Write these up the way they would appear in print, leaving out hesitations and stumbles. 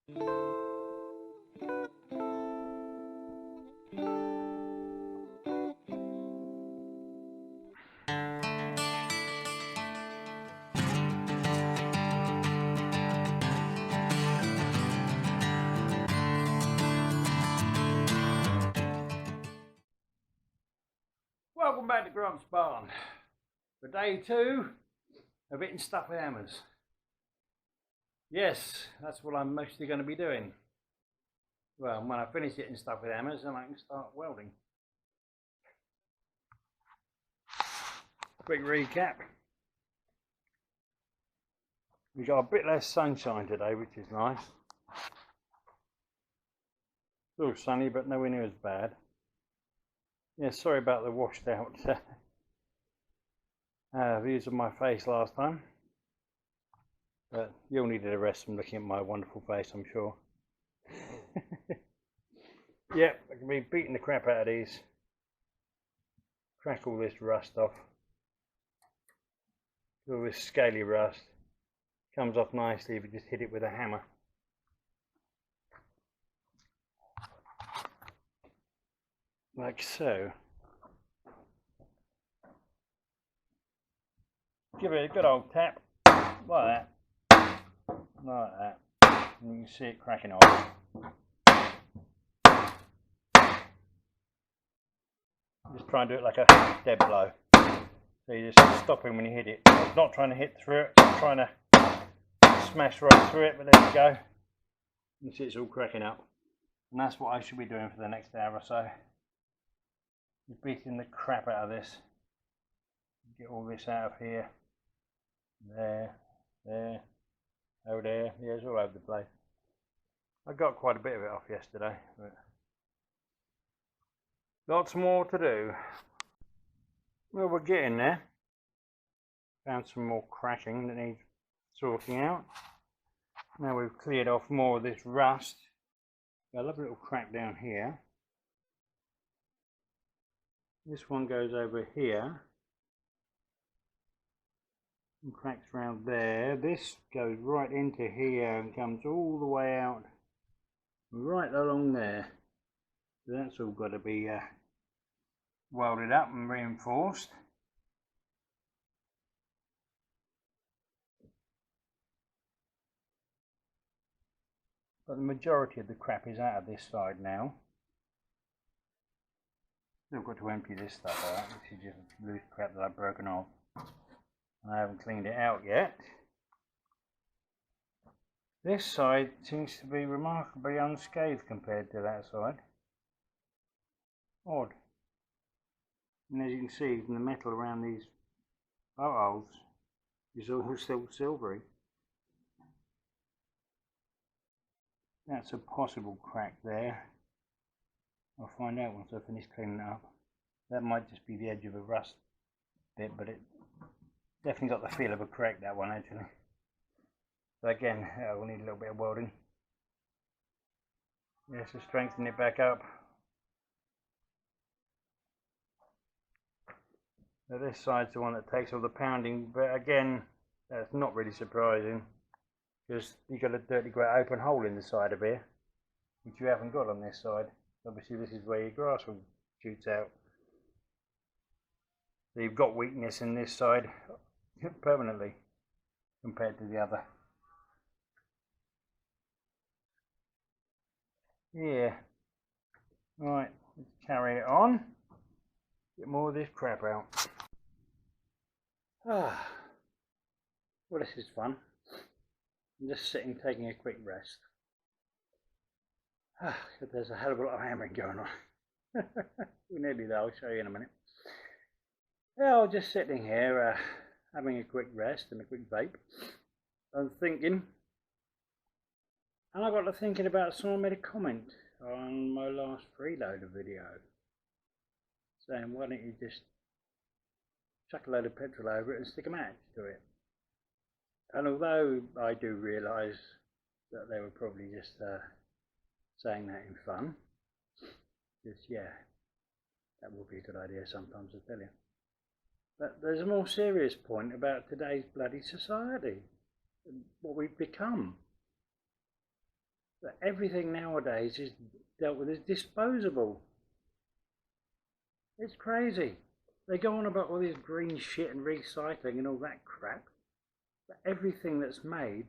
Welcome back to Grump's barn for day 2 of hitting stuff with hammers. Yes, that's what I'm mostly going to be doing. Well, when I finish hitting stuff with hammers, then I can start welding. Quick recap. We got a bit less sunshine today, which is nice. Still sunny, but nowhere near as bad. Yeah, sorry about the washed out views of my face last time. But you all needed a rest from looking at my wonderful face, I'm sure. Yeah, I can be beating the crap out of these. Crack all this rust off. All this scaly rust. Comes off nicely if you just hit it with a hammer. Like so. Give it a good old tap, like that, and you can see it cracking off. Just try and do it like a dead blow. So you just stop him when you hit it. Not trying to hit through it, just trying to smash right through it, but there you go. You see it's all cracking up. And that's what I should be doing for the next hour or so. Just beating the crap out of this. Get all this out of here. There, over there, yeah, it's all over the place. I got quite a bit of it off yesterday, but lots more to do. Well, we're getting there. Found some more cracking that needs sorting out. Now we've cleared off more of this rust. Got a lovely little crack down here. This one goes over here. And cracks around there. This goes right into here and comes all the way out right along there. So that's all got to be welded up and reinforced. But the majority of the crap is out of this side now. Still got to empty this stuff out. This is just loose crap that I've broken off. I haven't cleaned it out yet. This side seems to be remarkably unscathed compared to that side. Odd. And as you can see from the metal around these holes, it's all still silvery. That's a possible crack there. I'll find out once I finish cleaning it up. That might just be the edge of a rust bit, but it definitely got the feel of a crack, that one actually. So again, we'll need a little bit of welding. Yes, to strengthen it back up. Now this side's the one that takes all the pounding, but again, that's not really surprising, because you've got a dirty great open hole in the side of here, which you haven't got on this side. Obviously this is where your grass will shoot out. So you've got weakness in this side permanently compared to the other. Yeah. Right, let's carry it on. Get more of this crap out. Ah. Well, this is fun. I'm just sitting taking a quick rest. Ah, there's a hell of a lot of hammering going on. We're nearly there, I'll show you in a minute. Yeah, I'm just sitting here having a quick rest and a quick vape. I'm thinking, and I got to thinking about someone made a comment on my last freeloader video saying, why don't you just chuck a load of petrol over it and stick a match to it? And although I do realise that they were probably just saying that in fun, just yeah, that would be a good idea sometimes, I tell you. But there's a more serious point about today's bloody society, what we've become. But everything nowadays is dealt with as disposable. It's crazy. They go on about all this green shit and recycling and all that crap. But everything that's made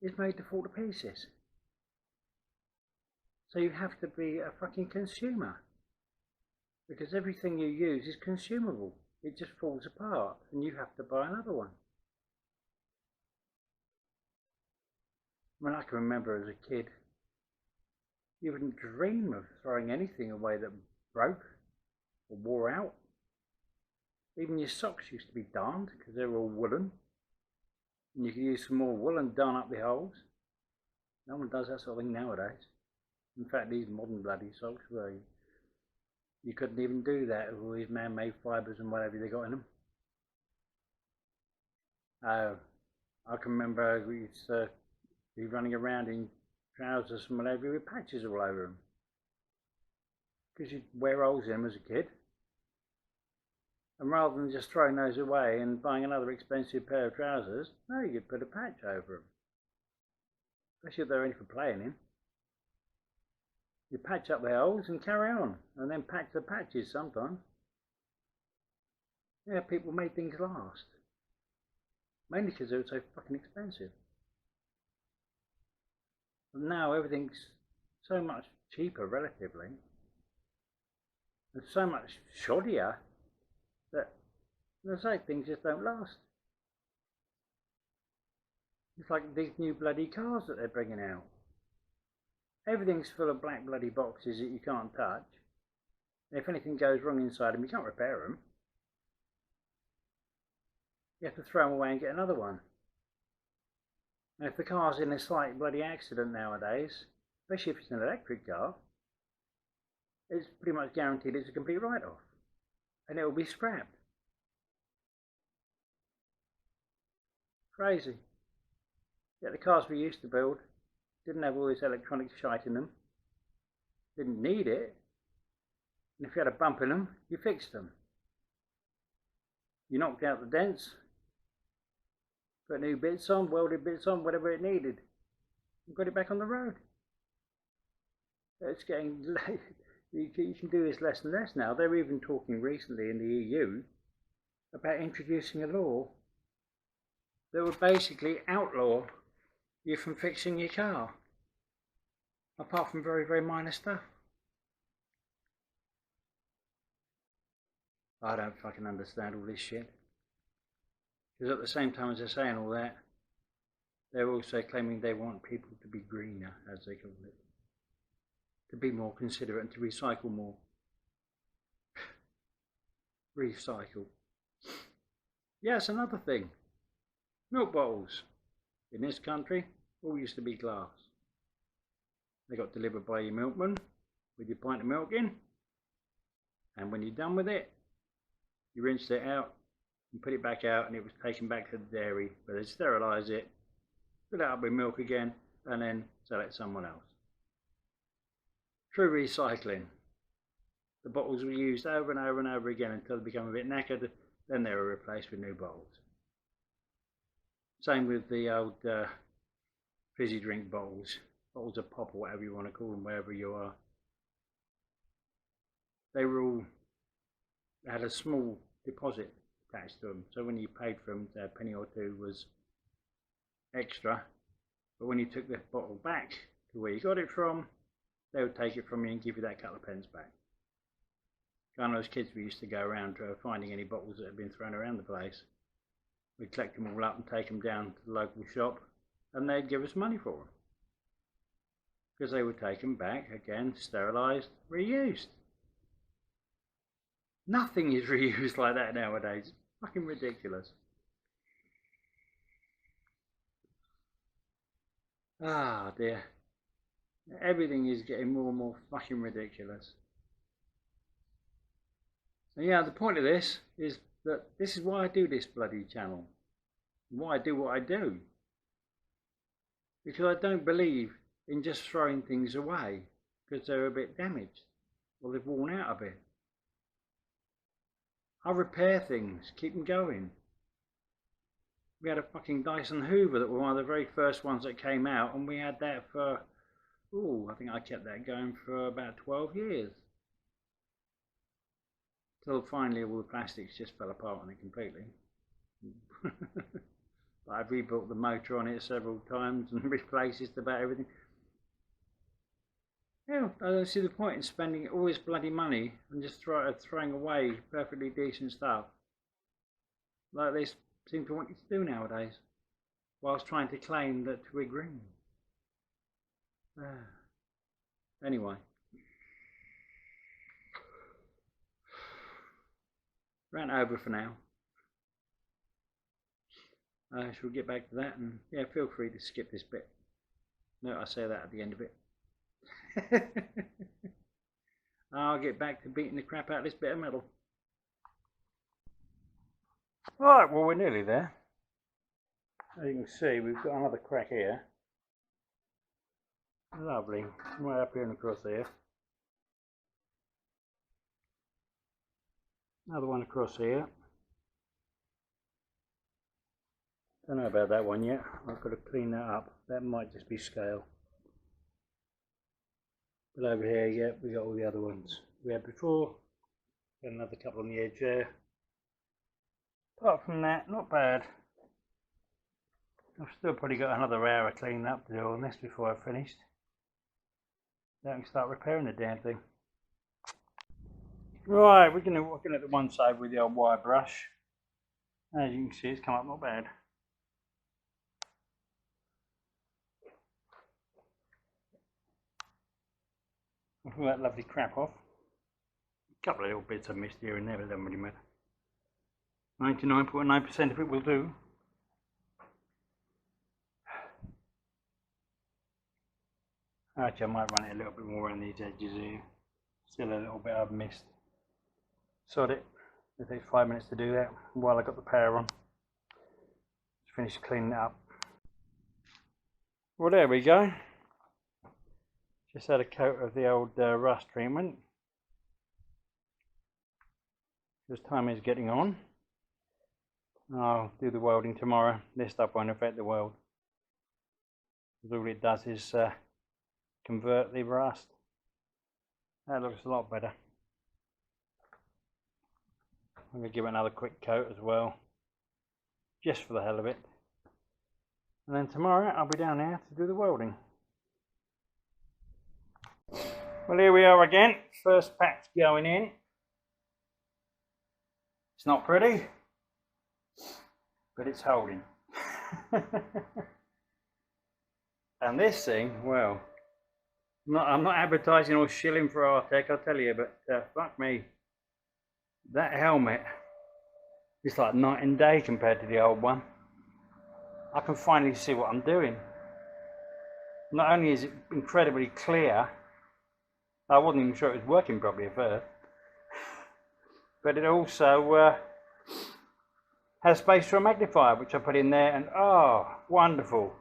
is made to fall to pieces. So you have to be a fucking consumer. Because everything you use is consumable. It just falls apart and you have to buy another one. I mean, I can remember as a kid, you wouldn't dream of throwing anything away that broke or wore out. Even your socks used to be darned because they were all woolen. And you could use some more wool and darn up the holes. No one does that sort of thing nowadays. In fact, these modern bloody socks, where you couldn't even do that with all these man-made fibres and whatever they got in them. I can remember we used to be running around in trousers and whatever with patches all over them. Because you'd wear holes in them as a kid. And rather than just throwing those away and buying another expensive pair of trousers, no, you could put a patch over them. Especially if they're only for playing in. You patch up the holes and carry on, and then patch the patches sometimes. Yeah, people made things last. Mainly because they were so fucking expensive. But now everything's so much cheaper relatively, and so much shoddier, that, as I say, things just don't last. It's like these new bloody cars that they're bringing out. Everything's full of black bloody boxes that you can't touch. And if anything goes wrong inside them, you can't repair them. You have to throw them away and get another one. And if the car's in a slight bloody accident nowadays, especially if it's an electric car, it's pretty much guaranteed it's a complete write-off. And it will be scrapped. Crazy. Yet the cars we used to build didn't have all this electronic shite in them. Didn't need it. And if you had a bump in them, you fixed them. You knocked out the dents, put new bits on, welded bits on, whatever it needed, and got it back on the road. It's getting late. You can do this less and less now. They're even talking recently in the EU about introducing a law that would basically outlaw you from fixing your car, apart from very, very minor stuff. I don't fucking understand all this shit. Because at the same time as they're saying all that, they're also claiming they want people to be greener, as they call it. To be more considerate and to recycle more. Recycle. Yeah, it's another thing. Milk bottles. In this country, all used to be glass. They got delivered by your milkman with your pint of milk in. And when you're done with it, you rinsed it out and put it back out, and it was taken back to the dairy where they sterilise it, fill it up with milk again, and then sell it to someone else. True recycling. The bottles were used over and over and over again until they become a bit knackered, then they were replaced with new bottles. Same with the old fizzy drink bottles, bottles of pop or whatever you want to call them, wherever you are. They had a small deposit attached to them, so when you paid for them, a penny or two was extra, but when you took the bottle back to where you got it from, they would take it from you and give you that couple of pence back. Kind of those kids we used to go around finding any bottles that had been thrown around the place. We'd collect them all up and take them down to the local shop, and they'd give us money for them. Because they would take them back, again, sterilised, reused. Nothing is reused like that nowadays. It's fucking ridiculous. Ah, dear. Everything is getting more and more fucking ridiculous. And yeah, the point of this is that this is why I do this bloody channel. Why I do what I do. Because I don't believe in just throwing things away because they're a bit damaged or they've worn out a bit. I repair things, keep them going. We had a fucking Dyson Hoover that was one of the very first ones that came out, and we had that for, I think I kept that going for about 12 years. Till finally all the plastics just fell apart on it completely. I've rebuilt the motor on it several times and replaced just about everything. Yeah, I don't see the point in spending all this bloody money and just throwing away perfectly decent stuff like they seem to want you to do nowadays, whilst trying to claim that we're green. Anyway, rant over for now. Shall we get back to that? And yeah, feel free to skip this bit. No, I say that at the end of it. I'll get back to beating the crap out of this bit of metal. Right, well, we're nearly there. As you can see, we've got another crack here. Lovely. Right up here and across here. Another one across here. Don't know about that one yet. I've got to clean that up. That might just be scale. But over here, yeah, we got all the other ones we had before. Got another couple on the edge there. Apart from that, not bad. I've still probably got another hour cleaning up to do on this before I've finished. Then I can start repairing the damn thing. Right, we're looking at the one side with the old wire brush. As you can see, it's come up not bad. All that lovely crap off. A couple of little bits I missed here and there, but it doesn't really matter. 99.9% of it will do. Actually, I might run it a little bit more around these edges here. Still a little bit I've missed. Sod it. It'll take 5 minutes to do that while I got the power on. Just finish cleaning it up. Well, there we go. Just had a coat of the old rust treatment. This time is getting on. I'll do the welding tomorrow. This stuff won't affect the weld, because all it does is convert the rust. That looks a lot better. I'm going to give it another quick coat as well, just for the hell of it. And then tomorrow I'll be down there to do the welding. Well, here we are again. First patch going in. It's not pretty, but it's holding. And this thing, well, I'm not advertising or shilling for Artec, I'll tell you, but fuck me. That helmet is like night and day compared to the old one. I can finally see what I'm doing. Not only is it incredibly clear, I wasn't even sure it was working properly at first, but it also has space for a magnifier, which I put in there, and oh, wonderful.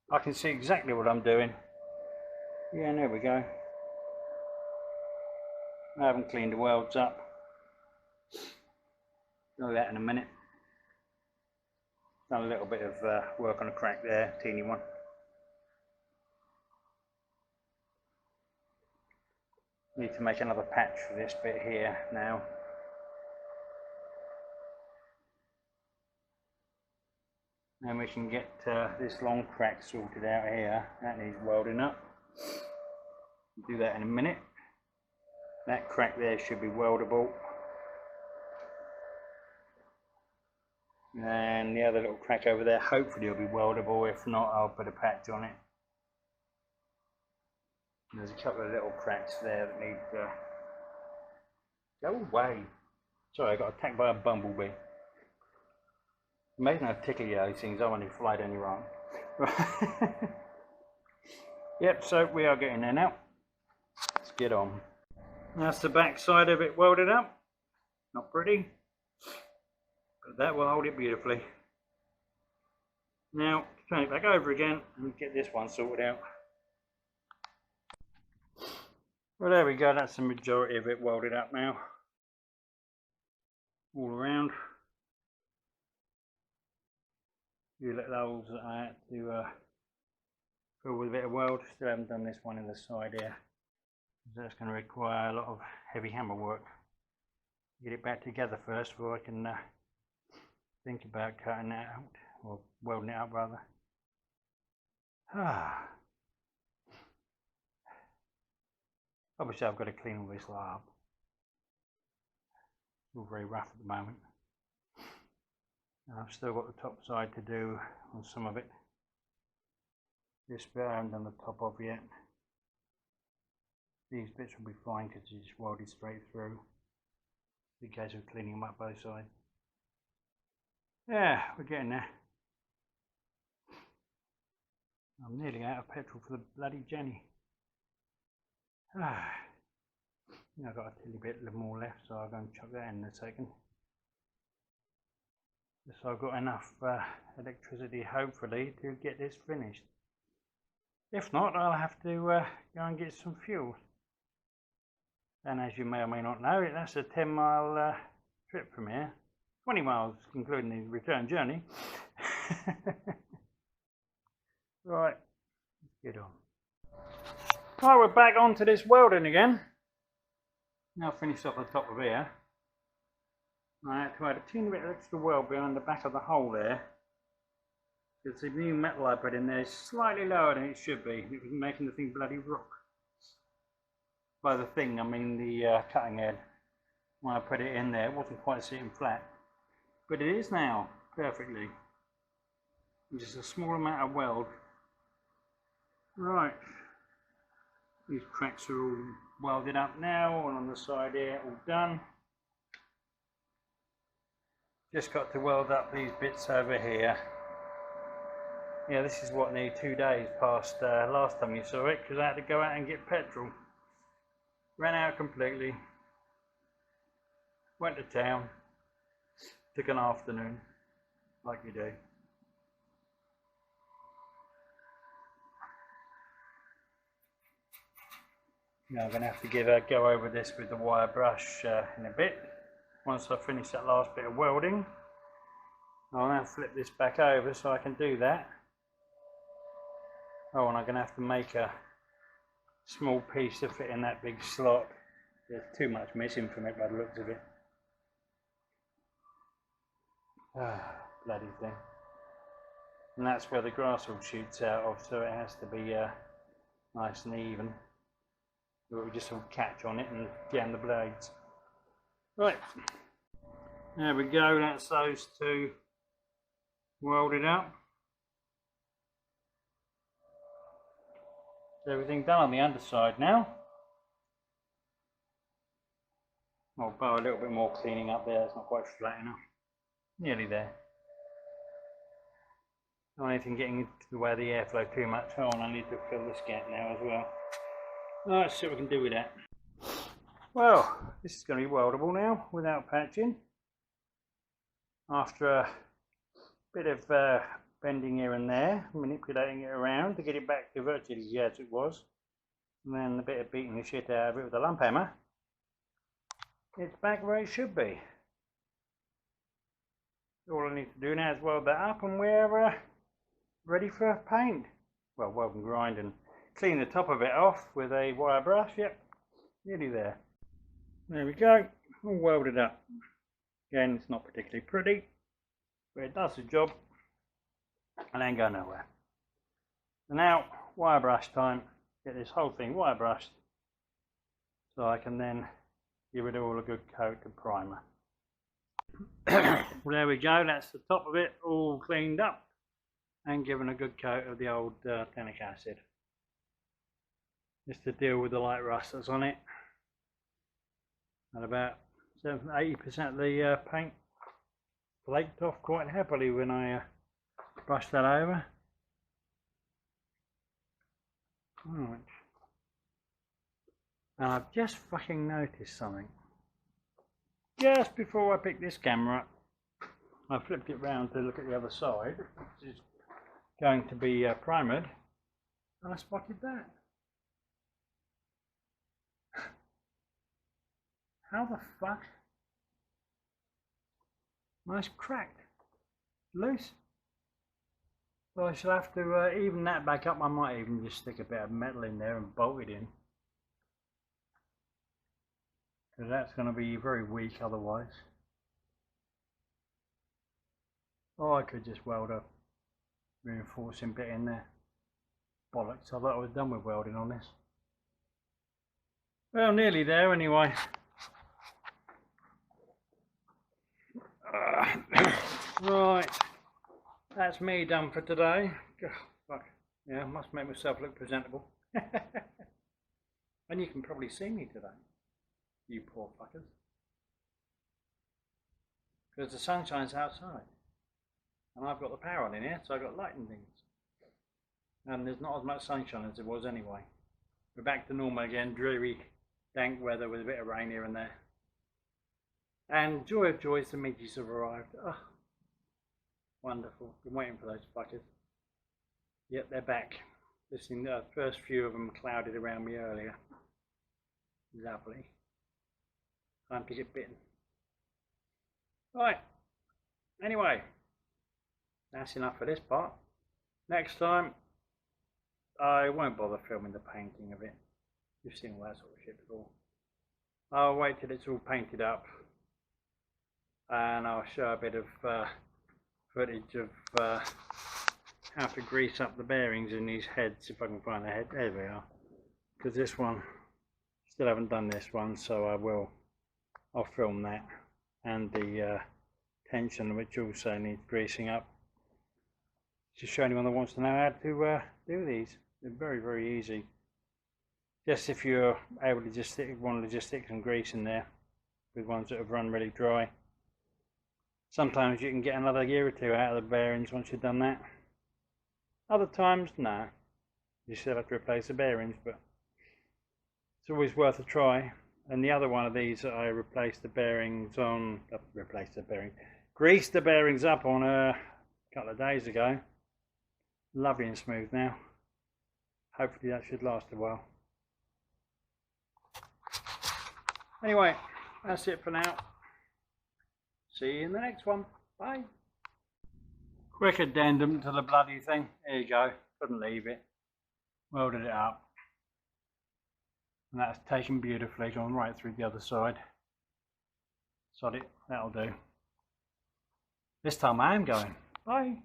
I can see exactly what I'm doing. Yeah, and there we go. I haven't cleaned the welds up. Do that in a minute. Done a little bit of work on a crack there, teeny one. Need to make another patch for this bit here now. And we can get this long crack sorted out here. That needs welding up. Do that in a minute. That crack there should be weldable. And the other little crack over there, hopefully it'll be weldable. If not, I'll put a patch on it. There's a couple of little cracks there that need to go away. Sorry, I got attacked by a bumblebee. Amazing how tickly those things are when they fly down your arm. Yep, so we are getting there now. Let's get on. That's the back side of it welded up. Not pretty, but that will hold it beautifully. Now, turn it back over again and get this one sorted out. Well, there we go, that's the majority of it welded up now. All around. few little holes that I had to fill with a bit of weld. Still haven't done this one in the side here. That's going to require a lot of heavy hammer work. Get it back together first before I can think about cutting that out, or welding it up rather. Obviously I've got to clean all this lot up. It's all very rough at the moment. I've still got the top side to do on some of it. This bit I haven't done the top of yet. These bits will be fine because you just welded straight through. In case of cleaning them up both sides. Yeah, we're getting there. I'm nearly out of petrol for the bloody Jenny. I've got a little bit more left, so I'll go and chuck that in a second. Just so I've got enough electricity, hopefully, to get this finished. If not, I'll have to go and get some fuel. And as you may or may not know, that's a 10-mile trip from here. 20 miles, including the return journey. Right, let's get on. Right, we're back onto this welding again. Now finished off the top of here. I had to add a teeny bit of extra weld behind the back of the hole there. Because the new metal I put in there is slightly lower than it should be. It was making the thing bloody rock. By the thing, I mean the cutting head. When I put it in there, it wasn't quite sitting flat. But it is now, perfectly. Just a small amount of weld. Right. These cracks are all welded up now, and on the side here, all done. Just got to weld up these bits over here. Yeah, this is what, nearly 2 days past last time you saw it, because I had to go out and get petrol. Ran out completely. Went to town. Took an afternoon, like you do. Now I'm going to have to go over this with the wire brush in a bit. Once I finish that last bit of welding, I'll now flip this back over so I can do that. Oh, and I'm going to have to make a small piece to fit in that big slot. There's too much missing from it by the looks of it. Bloody thing. And that's where the grass all shoots out of, so it has to be nice and even. It will just all catch on it and jam the blades. Right, there we go, that's those two welded up. Everything done on the underside now. I'll bar a little bit more cleaning up there, it's not quite flat enough. Nearly there. Not anything getting into the way of the airflow too much. Hold on, I need to fill this gap now as well. Let's see what we can do with that. Well, this is going to be weldable now without patching. After a bit of bending here and there, manipulating it around to get it back to virtually as it was, and then a bit of beating the shit out of it with a lump hammer, it's back where it should be. All I need to do now is weld that up and we're ready for paint. Well, weld and grind and clean the top of it off with a wire brush. Yep, nearly there. There we go, all welded up. Again, it's not particularly pretty, but it does the job and ain't go nowhere. So now, wire brush time. Get this whole thing wire brushed so I can then give it all a good coat of primer. Well, there we go, that's the top of it all cleaned up and given a good coat of the old tannic acid. Just to deal with the light rust that's on it. And about 80% of the paint flaked off quite happily when I brushed that over. Right. And I've just fucking noticed something. Just before I picked this camera up, I flipped it round to look at the other side, which is going to be primered, and I spotted that. How the fuck? Nice cracked. Loose. So I shall have to even that back up. I might even just stick a bit of metal in there and bolt it in, because that's going to be very weak otherwise. Or I could just weld a reinforcing bit in there. Bollocks, I thought I was done with welding on this. Well, nearly there anyway. Right, that's me done for today. God, fuck. Yeah, I must make myself look presentable. And you can probably see me today, you poor fuckers, because the sunshine's outside and I've got the power on in here, so I've got light and things, and there's not as much sunshine as there was anyway. We're back to normal again, dreary, dank weather with a bit of rain here and there. And joy of joys, the midges have arrived. Oh, wonderful. Been waiting for those fuckers. Yep, they're back. Listen, the first few of them clouded around me earlier. Lovely. Time to get bitten. Right. Anyway, that's enough for this part. Next time, I won't bother filming the painting of it. You've seen all that sort of shit before. I'll wait till it's all painted up, and I'll show a bit of footage of how to grease up the bearings in these heads, if I can find the head. There we are. Because this one, still haven't done this one, so I'll film that, and the tension, which also needs greasing up. Just show anyone that wants to know how to do these. They're very, very easy. Just if you're able to just want to just stick some grease in there with ones that have run really dry. Sometimes you can get another year or two out of the bearings once you've done that. Other times, no. You still have to replace the bearings, but it's always worth a try. And the other one of these that I replaced the bearings on, greased the bearings up on a couple of days ago. Lovely and smooth now. Hopefully that should last a while. Anyway, that's it for now. See you in the next one. Bye. Quick addendum to the bloody thing. There you go. Couldn't leave it. Welded it up. And that's taken beautifully, gone right through the other side. Sod it, that'll do. This time I am going. Bye.